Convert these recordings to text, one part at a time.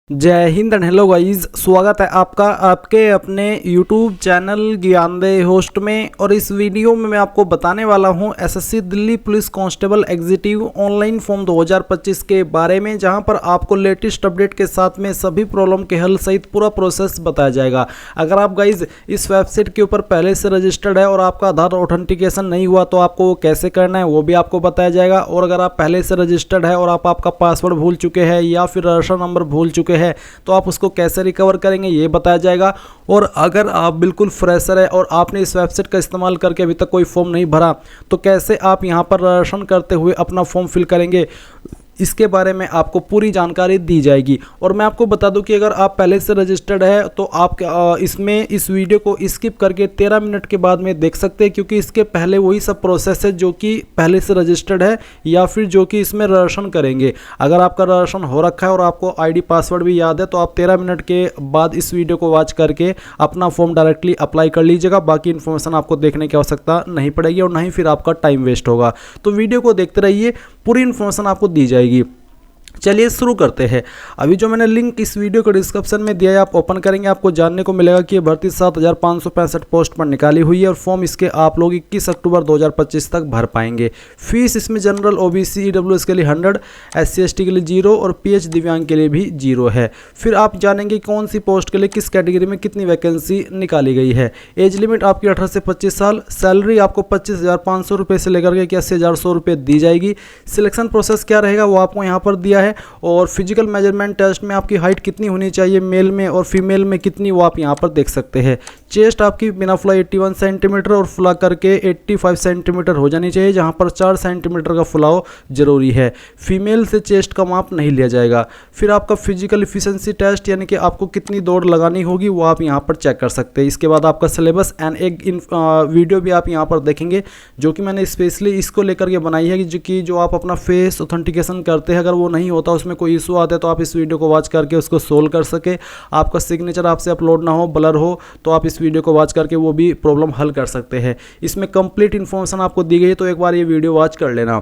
जय Hind and hello guys, स्वागत है आपका आपके अपने YouTube चैनल ज्ञानदे होस्ट में। और इस वीडियो में मैं आपको बताने वाला हूं SSC Delhi police constable executive online form 2025 के बारे में, जहां पर आपको लेटेस्ट अपडेट के साथ में सभी प्रॉब्लम के हल सहित पूरा प्रोसेस बताया जाएगा। अगर आप गाइज इस वेबसाइट के ऊपर पहले से रजिस्टर्ड है और आपका आधार ऑथेंटिकेशन नहीं हुआ तो आपको वो कैसे करना है वो भी आपको बताया जाएगा। और अगर आप पहले से रजिस्टर्ड है और आप आपका पासवर्ड भूल चुके हैं या फिर रजिस्टर नंबर भूल चुके हैं तो आप उसको कैसे रिकवर करेंगे ये बताया जाएगा। और अगर आप बिल्कुल फ्रेशर है और आपने इस वेबसाइट का इस्तेमाल करके अभी तक कोई फॉर्म नहीं भरा तो कैसे आप यहां पर रजिस्ट्रेशन करते हुए अपना फॉर्म फिल करेंगे, इसके बारे में आपको पूरी जानकारी दी जाएगी। और मैं आपको बता दूं कि अगर आप पहले से रजिस्टर्ड है तो आप इसमें इस वीडियो को स्किप करके 13 मिनट के बाद में देख सकते हैं, क्योंकि इसके पहले वही सब प्रोसेस है जो कि पहले से रजिस्टर्ड है या फिर जो कि इसमें रजिस्ट्रेशन करेंगे। अगर आपका रजिस्ट्रेशन हो रखा है और आपको आईडी पासवर्ड भी याद है तो आप 13 मिनट के बाद इस वीडियो को वॉच करके अपना फॉर्म डायरेक्टली अप्लाई कर लीजिएगा। बाकी इन्फॉर्मेशन आपको देखने की आवश्यकता नहीं पड़ेगी और ना ही फिर आपका टाइम वेस्ट होगा। तो वीडियो को देखते रहिए, पूरी इन्फॉर्मेशन आपको दी जाएगी। चलिए शुरू करते हैं। अभी जो मैंने लिंक इस वीडियो के डिस्क्रिप्शन में दिया है, आप ओपन करेंगे आपको जानने को मिलेगा कि ये भर्ती 7565 पोस्ट पर निकाली हुई है और फॉर्म इसके आप लोग 21 अक्टूबर 2025 तक भर पाएंगे। फीस इसमें जनरल ओबीसी ईडब्ल्यूएस के लिए 100, SC ST के लिए 0 और PH दिव्यांग के लिए भी 0 है। फिर आप जानेंगे कौन सी पोस्ट के लिए किस कैटेगरी में कितनी वैकेंसी निकाली गई है। एज लिमिट आपकी 18 से 25 साल। सैलरी आपको 25,500 रुपये से लेकर के 81,100 रुपये दी जाएगी। सिलेक्शन प्रोसेस क्या रहेगा वो आपको यहाँ पर दिया है। और फिजिकल मेजरमेंट टेस्ट में आपकी हाइट कितनी होनी चाहिए मेल में और फीमेल में कितनी, वो आप यहाँ पर देख सकते हैं। चेस्ट आपकी बिना फुला 81 सेंटीमीटर और फुला करके 85 सेंटीमीटर हो जानी चाहिए, जहाँ पर 4 सेंटीमीटर का फुलाव जरूरी है। फीमेल से चेस्ट का माप नहीं लिया जाएगा। फिर आपका फिजिकल इफिशिएंसी टेस्ट यानी कि आपको कितनी दौड़ लगानी होगी वो आप यहाँ पर चेक कर सकते हैं। इसके बाद आपका सिलेबस एंड एक वीडियो भी आप यहाँ पर देखेंगे जो कि मैंने स्पेशली इसको लेकर के बनाई है कि जो आप अपना फेस ऑथेंटिकेशन करते हैं अगर वो नहीं होता, उसमें कोई इशू आता है तो आप इस वीडियो को वॉच करके उसको सोल्व कर सके। आपका सिग्नेचर आपसे अपलोड ना हो, ब्लर हो, तो आप इस वीडियो को वॉच करके वो भी प्रॉब्लम हल कर सकते हैं। इसमें कंप्लीट इन्फॉर्मेशन आपको दी गई है तो एक बार ये वीडियो वॉच कर लेना।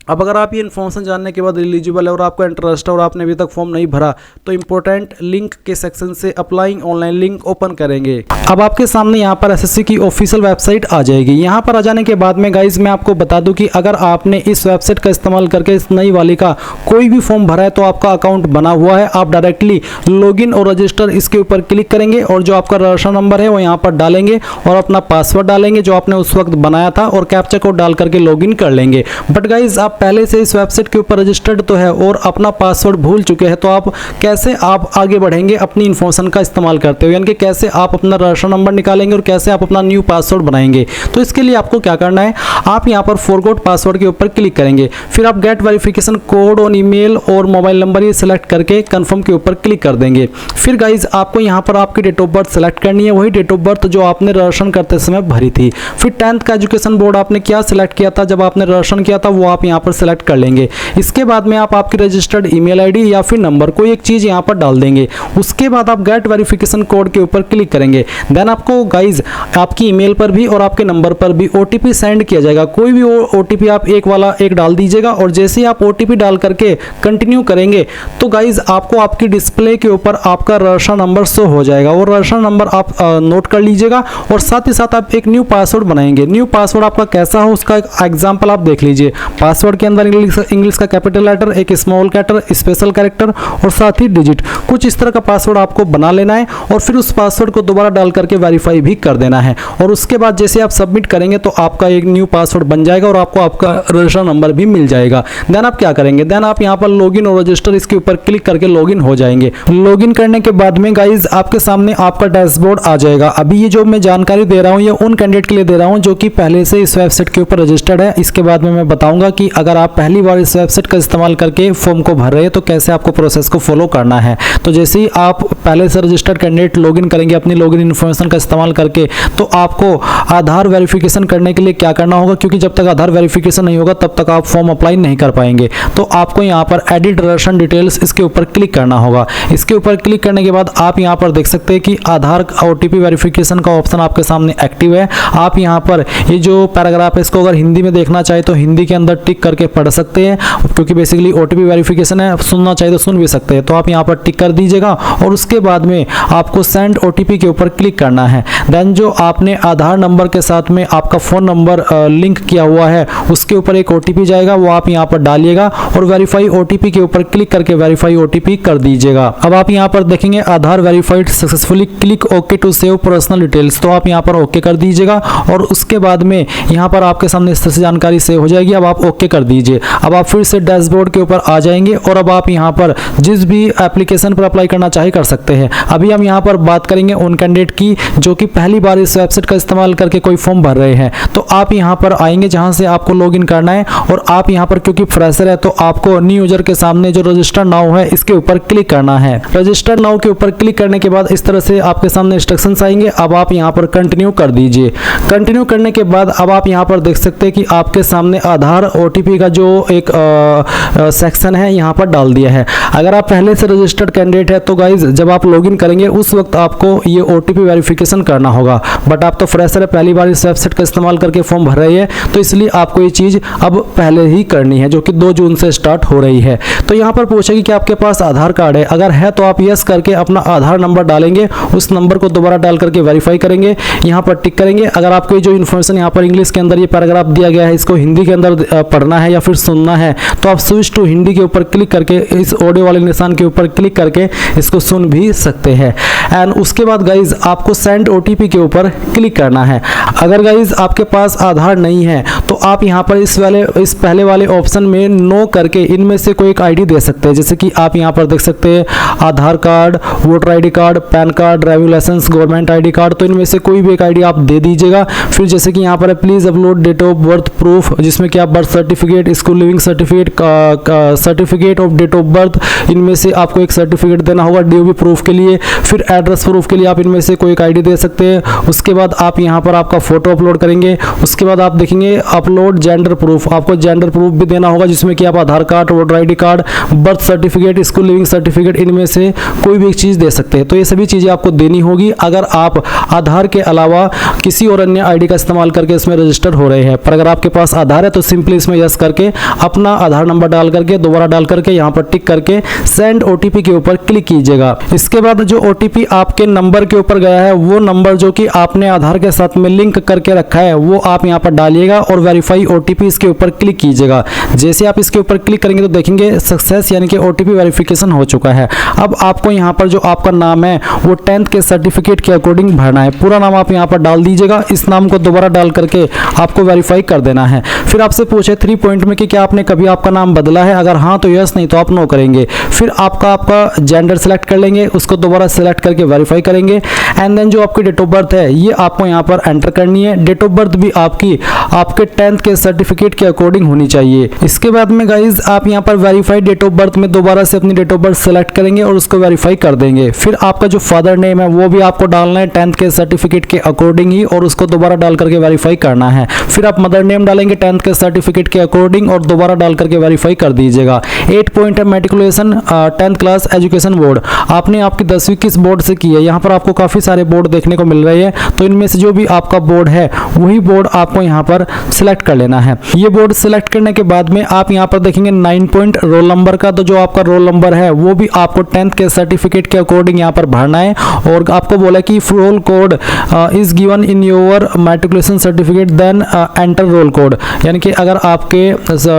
अब अगर आप ये इन्फॉर्मेशन जानने के बाद एलिजिबल है और आपका इंटरेस्ट है और आपने अभी तक फॉर्म नहीं भरा तो इंपॉर्टेंट लिंक के सेक्शन से अप्लाइंग ऑनलाइन लिंक ओपन करेंगे। अब आपके सामने यहाँ पर एसएससी की ऑफिशियल वेबसाइट आ जाएगी। यहाँ पर आ जाने के बाद में गाइज मैं आपको बता दूं कि अगर आपने इस वेबसाइट का इस्तेमाल करके इस नई वाली का कोई भी फॉर्म भरा है तो आपका अकाउंट बना हुआ है। आप डायरेक्टली लॉगिन और रजिस्टर इसके ऊपर क्लिक करेंगे और जो आपका रजिस्टर नंबर है वो यहाँ पर डालेंगे और अपना पासवर्ड डालेंगे जो आपने उस वक्त बनाया था और कैप्चा कोड डाल करके लॉगिन कर लेंगे। बट गाइज आप पहले से इस वेबसाइट के ऊपर रजिस्टर्ड तो है और अपना पासवर्ड भूल चुके हैं तो आप कैसे आप आगे बढ़ेंगे अपनी इन्फॉर्मेशन का इस्तेमाल करते हुए, यानी कि कैसे आप अपना रजिस्टर नंबर निकालेंगे और कैसे आप अपना न्यू पासवर्ड बनाएंगे। तो इसके लिए आपको क्या करना है, आप यहाँ पर फॉरगॉट पासवर्ड के ऊपर क्लिक करेंगे। फिर आप get verification code on email और मोबाइल नंबर ये सिलेक्ट करके कंफर्म के ऊपर क्लिक कर देंगे। फिर गाइज आपको यहाँ पर आपकी डेट ऑफ बर्थ सेलेक्ट करनी है, वही डेट ऑफ बर्थ जो आपने रजिस्ट्रेशन करते समय भरी थी। फिर 10th का एजुकेशन बोर्ड आपने क्या सिलेक्ट किया था जब आपने रजिस्ट्रेशन किया था वो आप यहाँ पर सिलेक्ट कर लेंगे। इसके बाद में आप आपकी रजिस्टर्ड ईमेल आईडी या फिर नंबर कोई एक चीज यहाँ पर डाल देंगे। उसके बाद आप गेट वेरिफिकेशन कोड के ऊपर क्लिक करेंगे। देन आपको गाइज आपकी ईमेल पर भी और आपके नंबर पर भी ओटीपी सेंड किया जाएगा। कोई भी ओटीपी आप एक डाल दीजिएगा और जैसे ही आप ओटीपी डाल करके कंटिन्यू करेंगे तो गाइज आपको आपकी डिस्प्ले के ऊपर आपका रजिस्टर नंबर शो हो जाएगा और रजिस्टर नंबर आप नोट कर लीजिएगा और साथ ही साथ आप एक न्यू पासवर्ड बनाएंगे। न्यू पासवर्ड आपका कैसा हो उसका एग्जाम्पल आप देख लीजिए। पासवर्ड के अंदर इंग्लिश का कैपिटल लेटर, एक स्मॉल कैरेक्टर, स्पेशल कैरेक्टर और साथ ही डिजिट, कुछ इस तरह का पासवर्ड आपको बना लेना है और फिर उस पासवर्ड को दोबारा डाल करके वेरीफाई भी कर देना है। और उसके बाद जैसे आप सबमिट करेंगे तो आपका एक न्यू पासवर्ड बन जाएगा और आपको आपका रजिस्टर नंबर भी मिल जाएगा। देन आप क्या करेंगे, देन आप यहाँ पर लॉगिन और रजिस्टर इसके ऊपर क्लिक करके लॉगिन हो जाएंगे। लॉगिन करने के बाद में गाइज आपके सामने आपका डैशबोर्ड आ जाएगा। अभी ये जो मैं जानकारी दे रहा हूँ ये उन कैंडिडेट के लिए दे रहा हूँ जो कि पहले से इस वेबसाइट के ऊपर रजिस्टर्ड है। इसके बाद में मैं बताऊंगा कि अगर आप पहली बार इस वेबसाइट का इस्तेमाल करके फॉर्म को भर रहे हैं तो कैसे आपको प्रोसेस को फॉलो करना है। तो जैसे ही आप पहले से रजिस्टर्ड कैंडिडेट लॉगिन करेंगे अपनी लॉगिन इन्फॉर्मेशन का इस्तेमाल करके तो आपको आधार वेरिफिकेशन करने के लिए क्या करना होगा, क्योंकि जब तक आधार वेरिफिकेशन नहीं होगा तब तक आप फॉर्म अप्लाई नहीं कर पाएंगे। तो आपको यहाँ पर एडिट रजिस्ट्रेशन डिटेल्स इसके ऊपर क्लिक करना होगा। इसके ऊपर क्लिक करने के बाद आप यहाँ पर देख सकते हैं कि आधार ओटीपी वेरिफिकेशन का ऑप्शन आपके सामने एक्टिव है। आप यहाँ पर ये जो पैराग्राफ है इसको अगर हिंदी में देखना चाहे तो हिंदी के अंदर टिक करके पढ़ सकते हैं, क्योंकि बेसिकली OTP वेरिफिकेशन है, सुनना चाहिए तो सुन भी सकते हैं। तो आप यहाँ पर टिक कर दीजिएगा और उसके बाद में आपको सेंड OTP के ऊपर क्लिक करना है। देन जो आपने आधार नंबर के साथ में आपका फ़ोन नंबर लिंक किया हुआ है उसके ऊपर एक OTP जाएगा, वो आप यहाँ पर डालिएगा और वेरीफाई OTP के ऊपर क्लिक करके वेरीफाई OTP कर दीजिएगा। अब आप यहाँ पर देखेंगे Aadhaar verified successfully, click okay to save personal details, तो आप यहाँ पर ओके कर दीजिएगा और उसके बाद में यहाँ पर आपके सामने इस तरह से जानकारी सेव हो जाएगी। अब आप ओके कर दीजिए। अब आप फिर से डैशबोर्ड के ऊपर आ जाएंगे और अब आप यहाँ पर जिस भी एप्लीकेशन पर अप्लाई करना चाहे कर सकते हैं। अभी हम यहाँ पर बात करेंगे उन कैंडिडेट की जो कि पहली बार इस वेबसाइट का इस्तेमाल करके कोई फॉर्म भर रहे हैं। तो आप यहाँ पर आएंगे जहाँ से आपको लॉगिन करना है और आप यहाँ पर क्योंकि फ्रेशर है तो आपको न्यू यूजर के सामने जो रजिस्टर नाउ है इसके ऊपर क्लिक करना है। रजिस्टर नाउ के ऊपर क्लिक करने के बाद इस तरह से आपके सामने इंस्ट्रक्शंस आएंगे। अब आप यहाँ पर कंटिन्यू कर दीजिए। कंटिन्यू करने के बाद अब आप यहाँ पर देख सकते हैं कि आपके सामने आधार OTP का जो एक सेक्शन है यहाँ पर डाल दिया है। अगर आप पहले से रजिस्टर्ड कैंडिडेट है तो गाइज जब आप लॉगिन करेंगे उस वक्त आपको ये OTP वेरिफिकेशन करना होगा, बट आप तो फ्रेशर है, पहली बार इस वेबसाइट का इस्तेमाल करके फॉर्म भर रही है, तो इसलिए आपको ये चीज़ अब पहले ही करनी है जो कि 2 जून से स्टार्ट हो रही है। तो यहाँ पर पूछेगी कि आपके पास आधार कार्ड है, अगर है तो आप यस करके अपना आधार नंबर डालेंगे, उस नंबर को दोबारा डाल करके वेरीफाई करेंगे, यहाँ पर टिक करेंगे। अगर आपको जो इन्फॉर्मेशन यहाँ पर इंग्लिश के अंदर ये पैराग्राफ दिया गया है इसको हिंदी के अंदर पढ़ना है या फिर सुनना है तो आप स्विच टू हिंदी के ऊपर क्लिक करके इस ऑडियो वाले निशान के ऊपर क्लिक करके इसको सुन भी सकते हैं। एंड उसके बाद गाइज आपको सेंड OTP के ऊपर क्लिक करना है। अगर गाइज आपके पास आधार नहीं है तो आप यहाँ पर इस पहले वाले ऑप्शन में नो करके इनमें से कोई एक ID दे सकते हैं। जैसे कि आप यहाँ पर देख सकते हैं Aadhaar card, voter ID card, PAN card, driving licence, government ID card, तो इनमें से कोई भी एक ID आप दे दीजिएगा। फिर जैसे कि यहाँ पर please upload date of birth proof, जिसमें कि आप birth certificate, school leaving certificate, certificate of date of birth, इनमें से आपको एक सर्टिफिकेट देना होगा DOB प्रूफ के लिए। फिर एड्रेस प्रूफ के लिए आप इनमें से कोई एक ID दे सकते हैं। उसके बाद आप यहाँ पर आपका फोटो अपलोड करेंगे। उसके बाद आप देखेंगे अपलोड जेंडर प्रूफ, आपको जेंडर प्रूफ भी देना होगा जिसमें कि आप Aadhaar card, voter ID card, birth certificate, school leaving certificate, इनमें से कोई भी एक चीज़ दे सकते हैं। तो ये सभी चीज़ें आपको देनी होगी अगर आप आधार के अलावा किसी और अन्य ID का इस्तेमाल करके इसमें रजिस्टर हो रहे हैं। पर अगर आपके पास आधार है तो सिंपली इसमें यस करके अपना आधार नंबर डाल करके दोबारा डाल करके यहाँ पर टिक करके सेंड OTP के ऊपर क्लिक कीजिएगा। इसके बाद जो OTP आपके नंबर के ऊपर गया है वो नंबर जो कि आपने आधार के साथ में लिंक करके रखा है वो आप यहाँ पर डालिएगा और वेरीफाई OTP इसके ऊपर क्लिक कीजिएगा। जैसे आप इसके ऊपर क्लिक करेंगे तो देखेंगे सक्सेस यानी कि OTP वेरिफिकेशन हो चुका है। अब आपको यहाँ पर जो आपका नाम है वो 10th के सर्टिफिकेट के अकॉर्डिंग भरना है। पूरा नाम आप यहाँ पर डाल दीजिएगा। इस नाम को दोबारा डाल करके आपको वेरीफाई कर देना है। फिर आपसे पूछे 3 पॉइंट में कि क्या आपने कभी आपका नाम बदला है, अगर हाँ तो यस, नहीं तो आप नो करेंगे। फिर आपका जेंडर सेलेक्ट कर लेंगे, उसको दोबारा सेलेक्ट करके वेरीफाई करेंगे। एंड देन जो आपकी डेट ऑफ बर्थ है ये आपको यहाँ पर एंटर करनी है। डेट ऑफ बर्थ भी आपके 10th के सर्टिफिकेट के अकॉर्डिंग होनी चाहिए। इसके बाद में गाइज आप यहाँ पर वेरीफाइड डेट ऑफ बर्थ में दोबारा से अपनी डेट ऑफ बर्थ सेलेक्ट करेंगे और उसको वेरीफाई कर देंगे। फिर आपका जो फादर नेम है वो भी आपको डालना है 10th के सर्टिफिकेट के अकॉर्डिंग ही और उसको दोबारा डाल करके वेरीफाई करना है। फिर आप मदर नेम डालेंगे 10th के सर्टिफिकेट के अकॉर्डिंग और दोबारा डाल करके वेरीफाई कर दीजिएगा। 8 पॉइंट है matriculation 10th class education board, आपने आपकी 10वीं किस बोर्ड से की है। यहाँ पर आपको काफ़ी सारे बोर्ड देखने को मिल रहे हैं, तो इनमें से जो भी आपका बोर्ड है वही बोर्ड आपको यहाँ पर सिलेक्ट कर लेना है। ये बोर्ड सिलेक्ट करने के बाद में आप यहाँ पर देखेंगे 9 पॉइंट रोल नंबर का, तो जो आपका रोल नंबर है वो भी आपको 10th के सर्टिफिकेट के अकॉर्डिंग यहाँ पर भरना है। और आपको बोला कि roll code is given in your matriculation certificate then enter roll code, यानी कि अगर आपके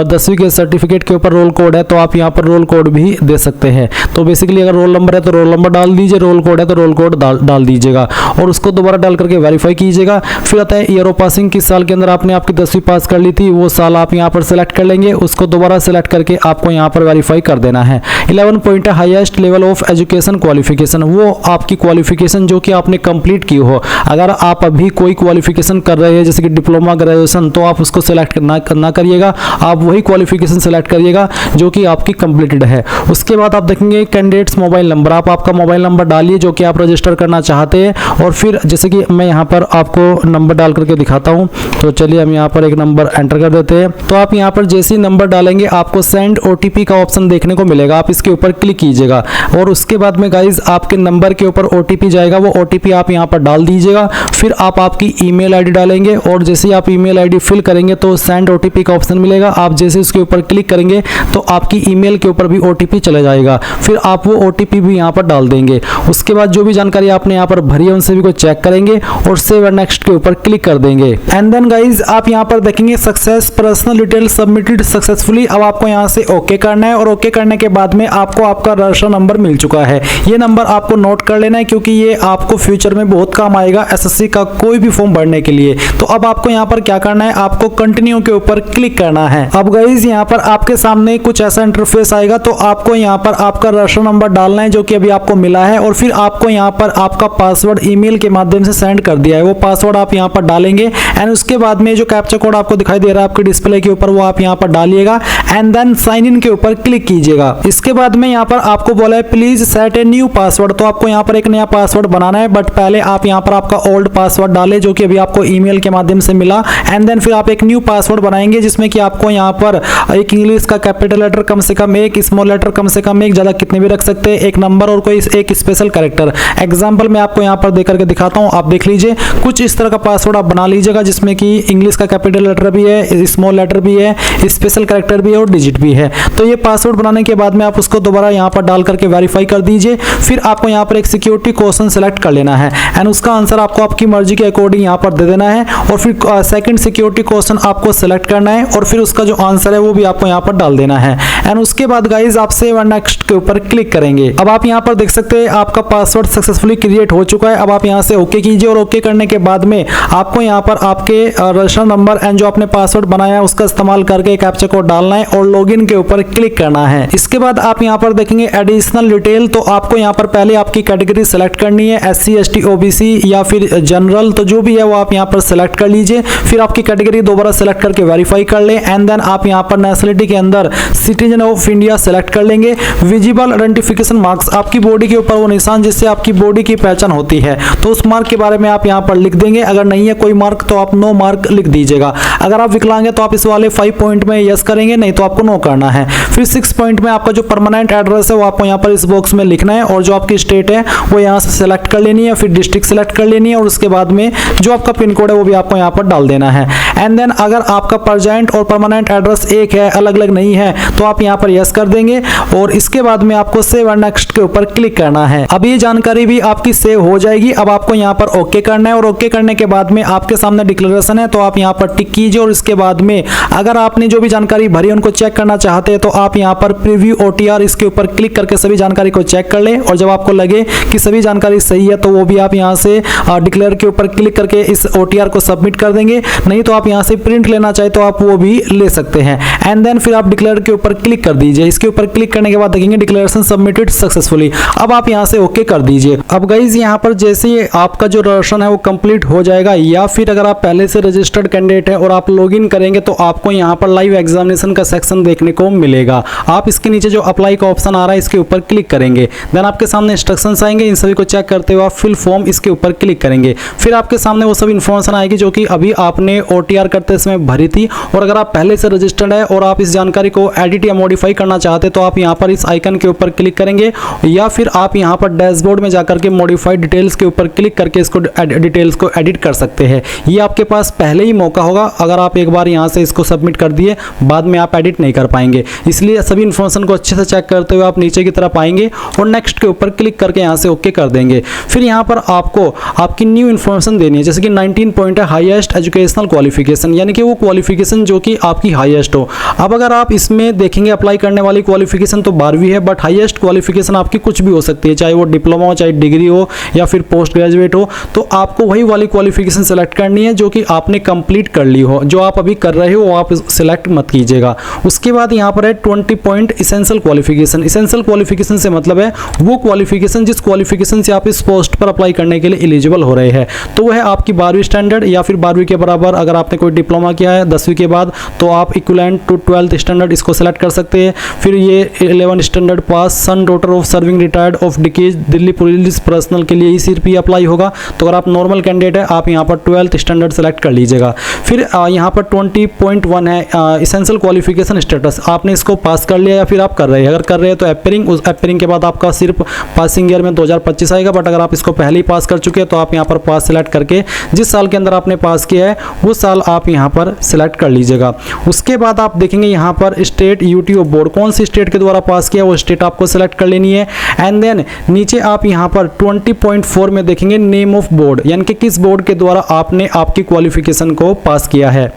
10वीं के सर्टिफिकेट के ऊपर रोल कोड है तो आप यहाँ पर रोल कोड भी दे सकते हैं। तो बेसिकली अगर रोल नंबर है तो रोल नंबर डाल दीजिए, रोल कोड है तो रोल कोड डाल दीजिएगा और उसको दोबारा डाल करके वेरीफाई कीजिएगा। फिर आता है ईयर ऑफ पासिंग, किस साल के अंदर आपने आपकी 10वीं पास कर ली थी, वो साल आप यहाँ पर सेलेक्ट कर लेंगे, उसको दोबारा सेलेक्ट करके आपको यहाँ पर वेरीफाई कर देना है। 11 पॉइंट है highest level of education qualification, वो आपकी क्वालिफिकेशन जो कि आपने कंप्लीट की हो। अगर आप अभी कोई क्वालिफिकेशन कर रहे हैं जैसे कि डिप्लोमा, ग्रेजुएशन, तो आप उसको सेलेक्ट ना करिएगा, आप वही क्वालिफिकेशन सेलेक्ट करिएगा जो कि आपकी कंप्लीटेड है। उसके बाद आप देखेंगे कैंडिडेट्स मोबाइल नंबर, आप आपका मोबाइल नंबर डालिए जो कि आप रजिस्टर करना चाहते हैं। और फिर जैसे कि मैं यहाँ पर आपको नंबर डाल करके दिखाता हूँ, तो चलिए हम यहाँ पर एक नंबर एंटर कर देते हैं। तो आप यहाँ पर जैसे ही नंबर डालेंगे आपको सेंड OTP का ऑप्शन देखने को मिलेगा, आप इसके ऊपर क्लिक कीजिएगा और उसके बाद में गाइज आपके नंबर के ऊपर OTP जाएगा, वो OTP आप यहाँ पर डाल दीजिएगा। फिर आप आपकी ईमेल ID डालेंगे और जैसे ही आप ईमेल ID फिल करेंगे तो सेंड OTP का ऑप्शन मिलेगा। आप जैसे उसके ऊपर क्लिक करेंगे तो आपकी ईमेल के ऊपर भी OTP चला जाएगा, फिर आप वो OTP भी यहाँ पर डाल देंगे। उसके बाद जो भी जानकारी आपने यहाँ पर भरी है उन सभी को चेक करेंगे और सेव एंड नेक्स्ट के ऊपर क्लिक कर देंगे। एंड देन गाइज आप यहाँ पर देखेंगे success personal detail submitted successfully. अब आपको यहाँ से ओके करना है और ओके करने के बाद में आपको आपका रजिस्टर नंबर मिल चुका है। ये नंबर आपको नोट कर लेना है क्योंकि ये आपको फ्यूचर में बहुत काम आएगा SSC का कोई भी फॉर्म भरने के लिए। तो अब आपको यहाँ पर क्या करना है, आपको कंटिन्यू के ऊपर क्लिक करना है। अब गाइज यहाँ पर आपके सामने कुछ ऐसा इंटरफेस आएगा, तो आपको यहाँ पर आपका रजिस्टर नंबर डालना है जो कि अभी आपको मिला है, और फिर आपको यहाँ पर आपका पासवर्ड ईमेल के माध्यम से सेंड कर दिया है, वो पासवर्ड आप यहाँ पर डालेंगे। एंड उसके बाद में जो कैप्चा कोड आपको दिखाई दे रहा है आपके डिस्प्ले के ऊपर, वो आप यहाँ पर डालिएगा एंड देन साइन इन के ऊपर क्लिक कीजिएगा। इसके बाद में यहाँ पर आपको बोला है please set a new password, तो आपको यहाँ पर एक नया पासवर्ड बनाना है, बट पहले आप यहाँ पर आपका ओल्ड पासवर्ड डालें जो कि अभी आपको ईमेल के माध्यम से मिला। एंड देन फिर आप एक न्यू पासवर्ड बनाएंगे जिसमें कि आपको यहाँ पर एक इंग्लिश का कैपिटल लेटर कम से कम एक, स्मॉल लेटर कम से कम एक, ज्यादा कितने भी रख सकते हैं, एक नंबर और कोई एक स्पेशल कैरेक्टर। एग्जाम्पल मैं आपको यहाँ पर देकर के दिखाता हूँ, आप देख लीजिए। कुछ इस तरह का पासवर्ड आप बना लीजिएगा जिसमें कि इंग्लिश का कैपिटल लेटर भी है, स्मॉल लेटर भी है, स्पेशल कैरेक्टर भी है और डिजिट भी है। तो ये पासवर्ड बनाने के बाद में आप उसको दोबारा यहाँ पर डाल करके वेरीफाई कर दीजिए। फिर आपको यहाँ पर एक सिक्योरिटी क्वेश्चन सेलेक्ट कर लेना है एंड उसका आंसर आपको आपकी मर्जी के अकॉर्डिंग यहाँ पर दे देना है, और फिर सेकंड सिक्योरिटी क्वेश्चन आपको सेलेक्ट करना है और फिर उसका जो आंसर है वो भी आपको यहाँ पर डाल देना है। एंड उसके बाद गाइज आप सेव एंड नेक्स्ट के ऊपर क्लिक करेंगे। अब आप यहाँ पर देख सकते हैं आपका पासवर्ड सक्सेसफुली क्रिएट हो चुका है। अब आप यहाँ से ओके कीजिए और ओके करने के बाद में आपको यहाँ पर आपके रजिस्टर नंबर एंड जो आपने पासवर्ड बनाया है उसका इस्तेमाल करके कैप्चा कोड डालना है और लॉगिन के ऊपर क्लिक करना है। इसके बाद आप यहाँ पर देखेंगे एडिशनल डिटेल, तो आपको यहाँ पर पहले आपकी कैटेगरी सेलेक्ट करनी है, SC ST OBC या फिर जनरल, तो जो भी है वो आप यहाँ पर सेलेक्ट कर लीजिए। फिर आपकी कैटेगरी दोबारा सेलेक्ट करके वेरीफाई कर ले एंड देन आप यहाँ पर नेशनलिटी के अंदर सिटीजन ऑफ इंडिया सेलेक्ट कर लेंगे। विजिबल आइडेंटिफिकेशन मार्क्स, आपकी बॉडी के ऊपर वो निशान जिससे आपकी बॉडी की पहचान होती है, तो उस मार्क के बारे में आप यहाँ पर लिख देंगे। अगर नहीं है कोई मार्क तो आप नो मार्क लिख दीजिएगा। अगर आप विकलांग है तो आप इस वाले 5 पॉइंट में यस करेंगे, नहीं तो आपको नो करना है। फिर 6 पॉइंट में आपका जो परमानेंट एड्रेस है वो आपको यहाँ पर इस बॉक्स में लिखना है और जो आपकी स्टेट है वो यहाँ से सेलेक्ट कर लेनी है, फिर डिस्ट्रिक्ट सेलेक्ट कर लेनी है और उसके बाद में जो आपका पिन कोड है वो भी आपको यहाँ पर डाल देना है। एंड देन अगर आपका प्रेजेंट और परमानेंट एड्रेस एक है, अलग अलग नहीं है, तो आप यहाँ पर यस कर देंगे और इसके बाद में आपको सेव एंड नेक्स्ट के ऊपर क्लिक करना है। अब ये जानकारी भी आपकी सेव हो जाएगी। अब आपको यहाँ पर ओके करना है और ओके करने के बाद में आपके सामने डिक्लेरेशन है, तो आप यहाँ पर टिक कीजिए और इसके बाद में अगर आपने जो भी जानकारी भरी उनको चेक करना चाहते हैं तो आप यहाँ पर प्रीव्यू OTR इसके ऊपर क्लिक करके सभी जानकारी को चेक कर लें और जब आपको लगे कि सभी जानकारी सही है तो वो भी आप यहाँ से डिक्लेयर के ऊपर क्लिक करके इस OTR को सबमिट कर देंगे। नहीं तो आप यहाँ से प्रिंट लेना चाहे तो आप वो भी ले सकते हैं। एंड देन फिर आप डिक्लेयर के ऊपर क्लिक कर दीजिए। इसके ऊपर क्लिक करने के बाद देखेंगे डिक्लेरेशन सबमिटेड सक्सेसफुली। अब आप यहाँ से ओके कर दीजिए। अब गाइज यहाँ पर जैसे ही आपका जो रजिस्ट्रेशन है वो कंप्लीट हो जाएगा, या फिर अगर आप पहले से रजिस्टर्ड कैंडिडेट है और आप लॉगिन करेंगे तो आपको यहाँ पर लाइव एग्जामिनेशन का सेक्शन देखने को मिलेगा। आप इसके नीचे जो अप्लाई का ऑप्शन आ रहा है इसके ऊपर क्लिक करेंगे, देन आपके सामने इंस्ट्रक्शंस आएंगे। इन सभी को चेक करते हुए आप फिल फॉर्म इसके ऊपर क्लिक करेंगे। फिर आपके सामने वो सब इन्फॉर्मेशन आएगी जो कि अभी आपने OTR करते समय भरी थी। और अगर आप पहले से रजिस्टर्ड है और आप इस जानकारी को एडिट या मॉडिफाई करना चाहते तो आप यहाँ पर इस आइकन के ऊपर क्लिक करेंगे, या फिर आप यहाँ पर डैशबोर्ड में जाकर के मॉडिफाइड डिटेल्स के ऊपर क्लिक करके इसको डिटेल्स को एडिट कर सकते हैं। ये आपके पास पहले ही मौका होगा, अगर आप एक बार यहाँ से इसको सबमिट कर दिए बाद में आप एडिट नहीं कर पाएंगे। इसलिए सभी इन्फॉर्मेशन को अच्छे से चेक करते हुए आप नीचे की तरफ आएंगे और नेक्स्ट के ऊपर क्लिक करके यहाँ से ओके कर देंगे। फिर यहाँ पर आपको आपकी न्यू इन्फॉर्मेशन देनी है, जैसे कि 19 पॉइंट है हाईएस्ट एजुकेशनल क्वालिफिकेशन, यानी कि वो क्वालिफिकेशन जो कि आपकी हाईएस्ट हो। अब अगर आप इसमें देखेंगे अप्लाई करने वाली क्वालिफिकेशन तो 12वीं है, बट हाईएस्ट क्वालिफिकेशन आपकी कुछ भी हो सकती है, चाहे वो डिप्लोमा हो, चाहे डिग्री हो या फिर पोस्ट ग्रेजुएट हो। तो आपको वही वाली क्वालिफिकेशन सेलेक्ट करनी है जो कि आपने कंप्लीट कर ली हो। जो आप अभी कर रहे हो वो आप सिलेक्ट मत कीजिएगा। उसके बाद यहाँ पर है 20 point essential qualification. Essential qualification से मतलब है वो क्वालिफिकेशन जिस क्वालिफिकेशन से आप इस पोस्ट पर अप्लाई करने के लिए एलिजिबल हो रहे हैं। तो वह है आपकी 12वीं स्टैंडर्ड या फिर 12वीं के बराबर। अगर आपने कोई डिप्लोमा किया है 10वीं के बाद तो आप इक्विवेलेंट टू 12th स्टैंडर्ड इसको सेलेक्ट कर सकते हैं। फिर ये 11 standard pass, son daughter of serving retired of decays Delhi police personal के लिए सिर्फ अप्लाई होगा। तो अगर आप नॉर्मल कैंडिडेट है आप यहाँ पर 12th स्टैंडर्ड सेलेक्ट कर लीजिएगा। फिर यहाँ पर 20.1 है इसेंशियल क्वालिफिकेशन स्टेटस, आपने इसको पास कर लिया या फिर आप कर रहे हैं। अगर कर रहे हैं तो एपरिंग, उस एपरिंग के बाद आपका सिर्फ पासिंग ईयर में 2025 आएगा। बट अगर आप इसको पहले ही पास कर चुके हैं तो आप यहाँ पर पास सेलेक्ट करके जिस साल के अंदर आपने पास किया है वो साल आप यहाँ पर सिलेक्ट कर लीजिएगा। उसके बाद आप देखेंगे यहाँ पर स्टेट यूटीओ बोर्ड, कौन सी स्टेट के द्वारा पास किया वो स्टेट आपको सिलेक्ट कर लेनी है। एंड देन नीचे आप यहाँ पर 20.4 में देखेंगे नेम ऑफ बोर्ड, यानी कि किस बोर्ड के द्वारा आपने आपकी क्वालिफिकेशन को पास किया है।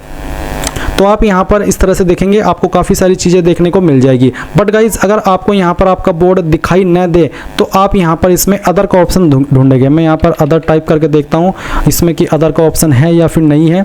तो आप यहाँ पर इस तरह से देखेंगे, आपको काफ़ी सारी चीज़ें देखने को मिल जाएगी। बट गाइज अगर आपको यहाँ पर आपका बोर्ड दिखाई न दे तो आप यहाँ पर इसमें अदर का ऑप्शन ढूंढेंगे। मैं यहाँ पर अदर टाइप करके देखता हूँ इसमें कि अदर का ऑप्शन है या फिर नहीं है।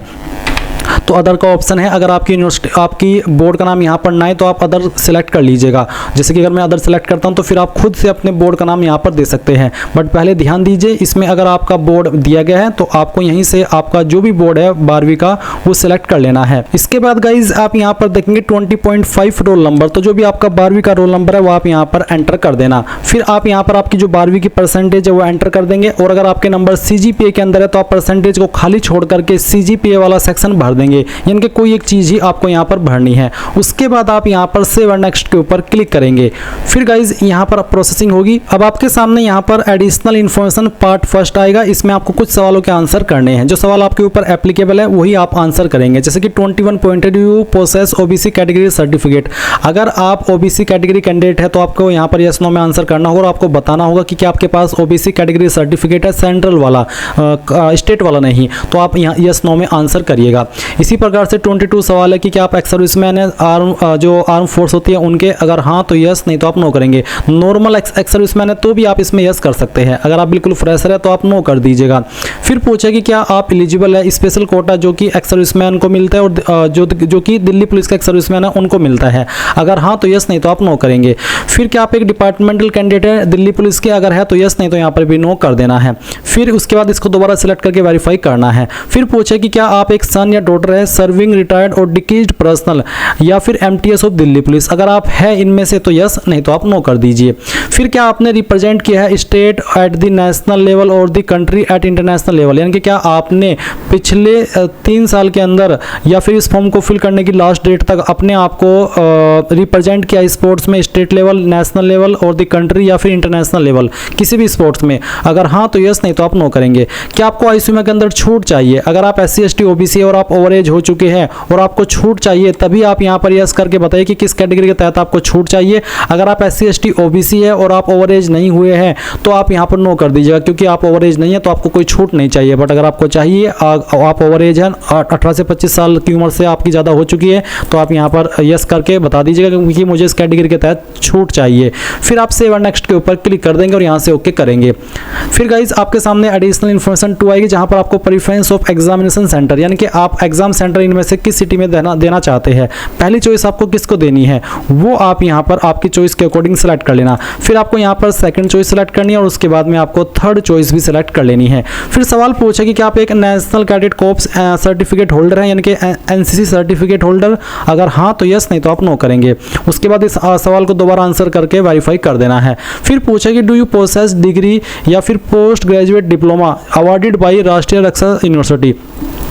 तो अदर का ऑप्शन है, अगर आपकी यूनिवर्सिटी आपकी बोर्ड का नाम यहाँ पर ना है तो आप अदर सेलेक्ट कर लीजिएगा। जैसे कि अगर मैं अदर सेलेक्ट करता हूँ तो फिर आप खुद से अपने बोर्ड का नाम यहाँ पर दे सकते हैं। बट पहले ध्यान दीजिए, इसमें अगर आपका बोर्ड दिया गया है तो आपको यहीं से आपका जो भी बोर्ड है 12वीं का वो सिलेक्ट कर लेना है। इसके बाद गाइज आप यहाँ पर देखेंगे 20.5 रोल नंबर, तो जो भी आपका 12वीं का रोल नंबर है वो आप यहाँ पर एंटर कर देना। फिर आप यहाँ पर आपकी जो 12वीं की परसेंटेज है वो एंटर कर देंगे। और अगर आपके नंबर CGPA के अंदर है तो आप परसेंटेज को खाली छोड़ करके CGPA वाला सेक्शन भर देंगे, यानी कि कोई एक चीज़ ही आपको यहाँ पर भरनी है। उसके बाद आप यहाँ पर सेव एंड नेक्स्ट के ऊपर क्लिक करेंगे। फिर गाइज यहाँ पर प्रोसेसिंग होगी। अब आपके सामने यहाँ पर एडिशनल इन्फॉर्मेशन पार्ट फर्स्ट आएगा। इसमें आपको कुछ सवालों के आंसर करने हैं। जो सवाल आपके ऊपर एप्लीकेबल है वही आप आंसर करेंगे। जैसे कि 21 pointed you possess OBC category certificate. अगर आप OBC कैटेगरी कैंडिडेट है तो आपको यहाँ पर यस नो में आंसर करना होगा और आपको बताना होगा कि क्या आपके पास OBC कैटेगरी सर्टिफिकेट है, सेंट्रल वाला, स्टेट वाला नहीं। तो आप यहाँ यस नो में आंसर करिएगा। इसी प्रकार से 22 सवाल है कि क्या आप एक्स सर्विसमैन है, जो आर्म फोर्स होती है उनके, अगर हाँ तो यस, नहीं तो आप नो करेंगे। नॉर्मल एक्स सर्विसमैन है तो भी आप इसमें यस कर सकते हैं। अगर आप बिल्कुल फ्रेशर है तो आप नो कर दीजिएगा। फिर पूछे कि क्या आप एलिजिबल है स्पेशल कोटा जो कि एक्स सर्विसमैन को मिलता है और जो कि दिल्ली पुलिस का एक्स सर्विसमैन है उनको मिलता है। अगर हाँ तो यस, नहीं तो आप नो करेंगे। फिर क्या आप एक डिपार्टमेंटल कैंडिडेट है दिल्ली पुलिस के, अगर है तो यस, नहीं तो यहाँ पर भी नो कर देना है। फिर उसके बाद इसको दोबारा सिलेक्ट करके वेरीफाई करना है। फिर पूछे कि क्या आप एक सन या डॉटर है सर्विंग रिटायर्ड और डिकेज्ड पर्सनल या फिर MTS ऑफ दिल्ली पुलिस, अगर आप है इनमें से तो यस, नहीं तो आप नो कर दीजिए। फिर क्या आपने रिप्रेजेंट किया है state at the national level और the country at international level, यानी कि क्या आपने पिछले 3 साल के अंदर या फिर इस फॉर्म को फिल करने की लास्ट डेट तक अपने आप को रिप्रेजेंट किया स्पोर्ट्स में, स्टेट लेवल, नेशनल लेवल और द कंट्री या फिर इंटरनेशनल लेवल, किसी भी स्पोर्ट्स में। अगर हाँ तो यस, नहीं तो आप नो करेंगे। क्या आपको आईसीयू के अंदर छूट चाहिए, अगर आप SC ST OBC और आप ओवर एज हो चुके हैं और आपको छूट चाहिए तभी आप यहाँ पर यस करके बताइए कि किस कैटेगरी के तहत आपको छूट चाहिए। अगर आप SC ST OBC है और आप ओवर एज नहीं हुए हैं तो आप यहाँ पर नो कर दीजिएगा, क्योंकि आप ओवर एज नहीं है तो आपको कोई छूट नहीं चाहिए। बट अगर आपको चाहिए, आप ओवर एज है, 18 से 25 साल की उम्र से आपकी ज़्यादा हो चुकी है, तो आप यहाँ पर यस करके बता दीजिएगा क्योंकि मुझे इस कैटेगरी के तहत छूट चाहिए। फिर आप सेव एंड नेक्स्ट के ऊपर क्लिक कर देंगे और यहाँ से ओके करेंगे। फिर गाइज आपके सामने एडिशनल इन्फॉर्मेशन 2 आएगी, जहाँ पर आपको प्रेफरेंस ऑफ एग्जामिनेशन सेंटर, यानी कि आप एग्जाम सेंटर इनमें से किस सिटी में देना चाहते हैं। पहली चॉइस आपको किसको देनी है वो आप यहाँ पर आपकी चॉइस के अकॉर्डिंग सेलेक्ट कर लेना। फिर आपको यहाँ पर सेकंड चॉइस सेलेक्ट करनी है और उसके बाद में आपको थर्ड चॉइस भी सेलेक्ट कर लेनी है। फिर सवाल पूछे कि क्या आप एक national cadet corps certificate holder हैं, यानी कि NCC सर्टिफिकेट होल्डर, अगर हाँ तो यस, नहीं तो आप नो करेंगे। उसके बाद इस सवाल को दोबारा आंसर करके वेरीफाई कर देना है। फिर पूछे कि डू यू पोसेस डिग्री या फिर post graduate diploma awarded by राष्ट्रीय रक्षा यूनिवर्सिटी,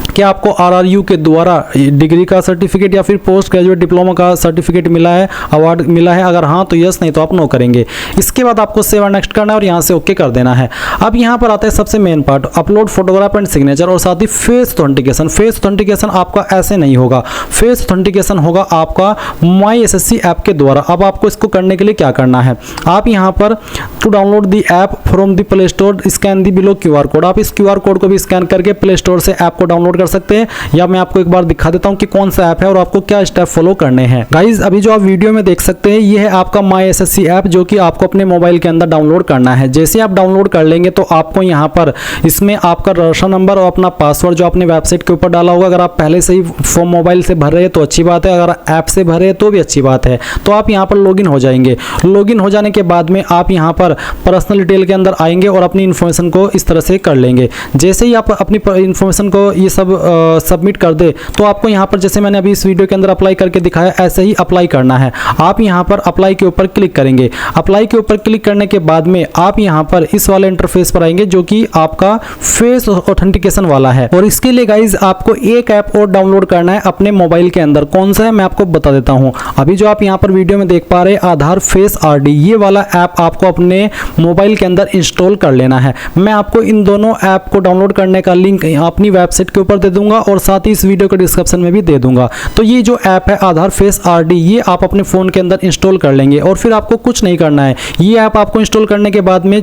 क्या आपको RRU के द्वारा डिग्री का सर्टिफिकेट या फिर पोस्ट ग्रेजुएट डिप्लोमा का सर्टिफिकेट मिला है, अवार्ड मिला है, अगर हाँ तो यस, नहीं तो आप नो करेंगे। इसके बाद आपको सेव एंड नेक्स्ट करना है और यहाँ से ओके कर देना है। अब यहाँ पर आता है सबसे main part, upload photograph and signature और साथ ही फेस ऑथेंटिकेशन। फेस ऑथेंटिकेशन आपका ऐसे नहीं होगा, फेस ऑथेंटिकेशन होगा आपका माई SSC ऐप के द्वारा। अब आपको इसको करने के लिए क्या करना है, आप यहाँ पर to download the app from the play store scan the below QR code, आप इस QR कोड को भी स्कैन करके प्ले स्टोर से ऐप को डाउनलोड सकते हैं। या मैं आपको एक बार दिखा देता हूं कि कौन सा ऐप है और आपको क्या स्टेप फॉलो करने हैं। गाइज अभी जो आप वीडियो में देख सकते हैं ये है आपका माई SSC ऐप, जो कि आपको अपने मोबाइल के अंदर डाउनलोड करना है। जैसे आप डाउनलोड कर लेंगे तो आपको यहाँ पर इसमें आपका रजिस्टर नंबर और अपना पासवर्ड जो आपने वेबसाइट के ऊपर डाला होगा, अगर आप पहले से ही फॉर्म मोबाइल से भर रहे हैं तो अच्छी बात है, अगर ऐप से भर रहे हैं तो भी अच्छी बात है। तो आप यहाँ पर लॉगिन हो जाएंगे। लॉगिन हो जाने के बाद में आप यहाँ पर पर्सनल डिटेल के अंदर आएंगे और अपनी इन्फॉर्मेशन को इस तरह से कर लेंगे। जैसे ही आप अपनी इन्फॉर्मेशन को ये सब सबमिट कर दे तो आपको यहाँ पर जैसे मैंने अभी इस वीडियो के अंदर अप्लाई करके दिखाया ऐसे ही अप्लाई करना है। आप यहाँ पर अप्लाई के ऊपर क्लिक करेंगे। अप्लाई के ऊपर क्लिक करने के बाद में आप यहाँ पर इस वाले इंटरफेस पर आएंगे जो कि आपका फेस ऑथेंटिकेशन वाला है। और इसके लिए गाइज आपको एक ऐप और डाउनलोड करना है अपने मोबाइल के अंदर। कौन सा है मैं आपको बता देता हूँ। अभी जो आप यहाँ पर वीडियो में देख पा रहे हैं आधार फेस RD, ये वाला ऐप आपको अपने मोबाइल के अंदर इंस्टॉल कर लेना है। मैं आपको इन दोनों ऐप को डाउनलोड करने का लिंक अपनी वेबसाइट के ऊपर दे दूंगा और साथ ही इस वीडियो के डिस्क्रिप्शन में भी दे दूंगा। तो ये जो ऐप है आधार फेस RD, ये आप अपने फ़ोन के अंदर इंस्टॉल कर लेंगे और फिर आपको कुछ नहीं करना है। ये ऐप आपको इंस्टॉल करने के बाद में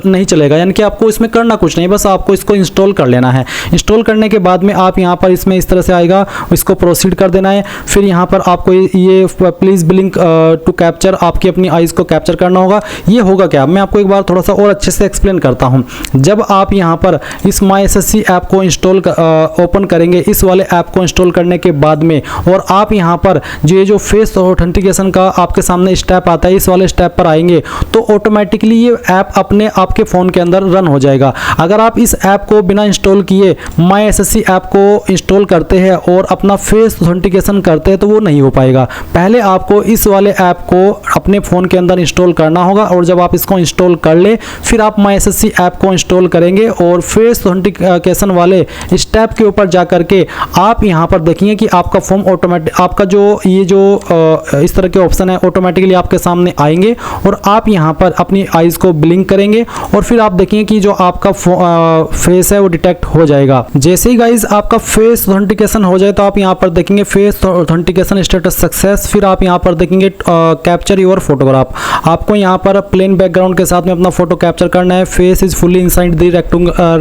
नहीं चलेगा, यानी कि आपको इसमें करना कुछ नहीं, बस आपको इसको इंस्टॉल कर लेना है। इंस्टॉल करने के बाद में आप यहाँ पर इसमें इस तरह से आएगा, इसको प्रोसीड कर देना है। फिर यहाँ पर आपको ये प्लीज़ ब्लिंक टू कैप्चर, आपकी अपनी आइज़ को कैप्चर करना होगा। ये होगा क्या, मैं आपको एक बार थोड़ा सा और अच्छे से एक्सप्लेन करता हूँ। जब आप यहाँ पर इस माई SSC ऐप को इंस्टॉल ओपन करेंगे, इस वाले ऐप को इंस्टॉल करने के बाद में, और आप यहाँ पर जो फेस ऑथेंटिकेशन का आपके सामने स्टेप आता है, इस वाले स्टेप पर आएंगे तो ऑटोमेटिकली ये ऐप अपने आपके फ़ोन के अंदर रन हो जाएगा। अगर आप इस ऐप को बिना इंस्टॉल किए माई SSC ऐप को इंस्टॉल करते हैं और अपना फेस ऑथेंटिकेशन करते हैं तो वो नहीं हो पाएगा। पहले आपको इस वाले ऐप को अपने फ़ोन के अंदर इंस्टॉल करना होगा और जब आप इसको इंस्टॉल कर ले फिर आप माई SSC ऐप को इंस्टॉल करेंगे और फेस ऑथेंटिकेशन वाले स्टेप के ऊपर जा करके आप यहाँ पर देखेंगे कि आपका फॉर्म ऑटोमेटिक, आपका जो इस तरह के ऑप्शन है ऑटोमेटिकली आपके सामने आएंगे और आप यहाँ पर अपनी आइज़ को ब्लिंक करेंगे और फिर आप देखेंगे कि जो आपका फेस है वो डिटेक्ट हो जाएगा। जैसे ही गाइज आपका फेस ऑथेंटिकेशन हो जाए तो आप यहाँ पर देखेंगे फेस ऑथेंटिकेशन स्टेटस सक्सेस। फिर आप यहाँ पर देखेंगे कैप्चर योर फोटोग्राफ, आपको यहाँ पर प्लेन बैकग्राउंड के साथ में अपना फोटो कैप्चर करना है। Face is fully inside the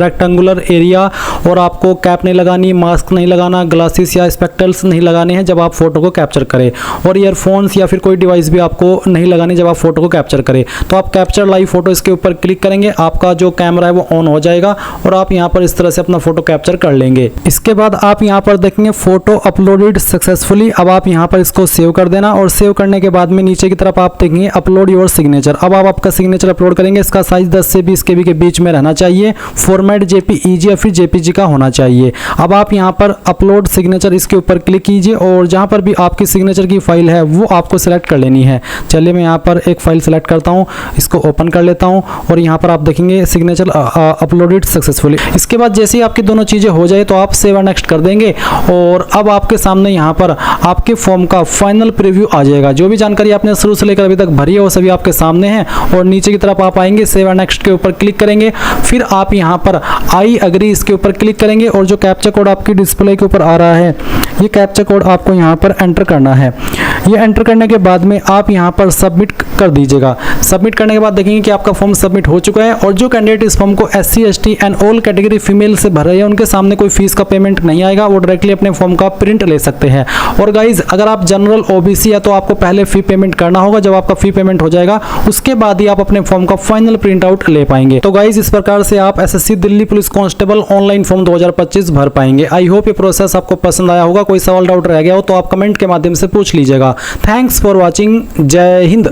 rectangular area, और आपको कैप नहीं लगानी, मास्क नहीं लगाना, ग्लासेस या स्पेक्टल्स नहीं लगाने हैं जब आप फोटो को कैप्चर करें, और ईयरफोन्स या फिर कोई डिवाइस भी आपको नहीं लगानी जब आप फोटो को कैप्चर करें। तो आप कैप्चर लाइव फोटो इसके ऊपर क्लिक करेंगे, आपका जो कैमरा है वो ऑन हो जाएगा और आप यहाँ पर इस तरह से अपना फोटो कैप्चर कर लेंगे। इसके बाद आप यहाँ पर देखेंगे फोटो अपलोडेड सक्सेसफुली। अब आप यहाँ पर इसको सेव कर देना और सेव करने के बाद में नीचे की तरफ आप देखेंगे अपलोड योर सिग्नेचर। अब आप आपका सिग्नेचर अपलोड करेंगे, इसका साइज 10 से 20 KB के बीच में रहना चाहिए, फॉर्मेट JPEG या फिर JPG का होना चाहिए। अब आप यहाँ पर अपलोड सिग्नेचर इसके ऊपर क्लिक कीजिए और जहाँ पर भी आपकी सिग्नेचर की फाइल है वो आपको सेलेक्ट कर लेनी है। चलिए मैं यहाँ पर एक फाइल सेलेक्ट करता हूँ, इसको ओपन कर लेता हूँ और यहाँ पर आप देखेंगे सिग्नेचर अपलोडेड सक्सेसफुली। इसके बाद जैसे ही आपकी दोनों चीज़ें हो जाए तो आप सेव एंड नेक्स्ट कर देंगे और अब आपके सामने यहाँ पर आपके फॉर्म का फाइनल प्रीव्यू आ जाएगा। जो भी जानकारी आपने शुरू से लेकर अभी तक भरी है वो सभी आपके सामने है और नीचे की तरफ आप आएंगे, सेव एंड नेक्स्ट के ऊपर क्लिक करेंगे। फिर आप यहाँ पर आई अग्री इसके ऊपर क्लिक करेंगे और जो कैप्चा कोड आपकी डिस्प्ले के ऊपर आ रहा है ये कैप्चा कोड आपको यहाँ पर एंटर करना है। ये एंटर करने के बाद में आप यहाँ पर सबमिट कर दीजिएगा। सबमिट करने के बाद देखेंगे कि आपका फॉर्म सबमिट हो चुका है और जो कैंडिडेट इस फॉर्म को SC ST and all category female से भर रहे हैं उनके सामने कोई फीस का पेमेंट नहीं आएगा, वो डायरेक्टली अपने फॉर्म का प्रिंट ले सकते हैं। और गाइज अगर आप जनरल OBC है तो आपको पहले फी पेमेंट करना होगा, जब आपका फी पेमेंट हो जाएगा उसके बाद ही आप अपने फॉर्म का फाइनल प्रिंट आउट ले पाएंगे। तो गाइज इस प्रकार से आप SSC Delhi police constable online form 2025 भर पाएंगे। आई होप ये प्रोसेस आपको पसंद आया होगा। कोई सवाल डाउट रह गया हो तो आप कमेंट के माध्यम से पूछ लीजिएगा। Thanks for watching. जय हिंद।